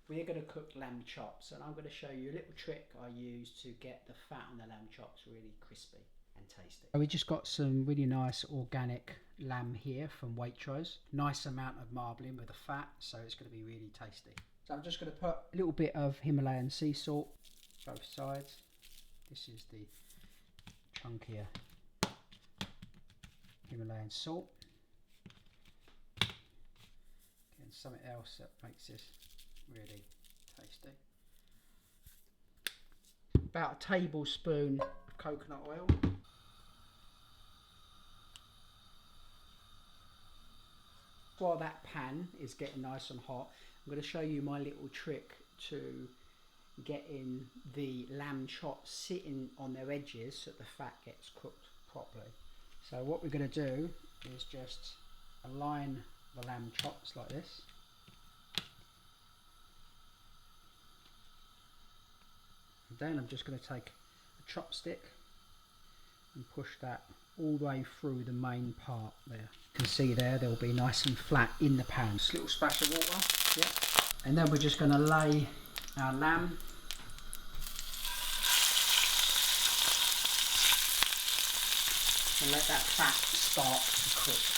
We're going to cook lamb chops, and I'm going to show you a little trick I use to get the fat on the lamb chops really crispy and tasty. We just got some really nice organic lamb here from Waitrose. Nice amount of marbling with the fat, so it's going to be really tasty. So I'm just going to put a little bit of Himalayan sea salt both sides. This is the chunkier Himalayan salt. Again, something else that makes this really tasty. About a tablespoon of coconut oil. While that pan is getting nice and hot, I'm going to show you my little trick to getting the lamb chops sitting on their edges so that the fat gets cooked properly. So what we're going to do is just align the lamb chops like this. And then I'm just going to take a chopstick and push that all the way through the main part there. You can see there, they'll be nice and flat in the pan. Just a little splash of water, yeah. And then we're just going to lay our lamb and let that fat start to cook.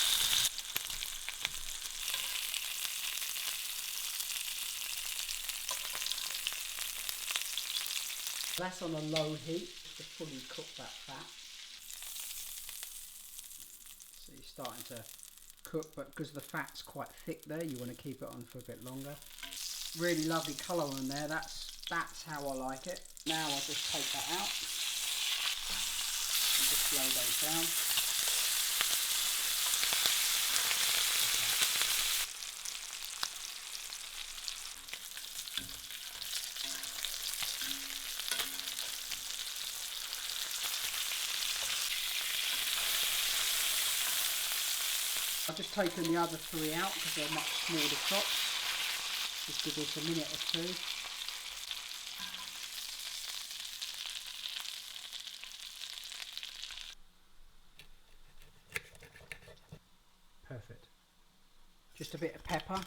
That's on a low heat to fully cook that fat. So you're starting to cook, but because the fat's quite thick there, you want to keep it on for a bit longer. Really lovely colour on there. That's how I like it. Now I'll just take that out and just slow those down. I've just taken the other three out because they're much smaller chops. Just give this a minute or two. Perfect. Just a bit of pepper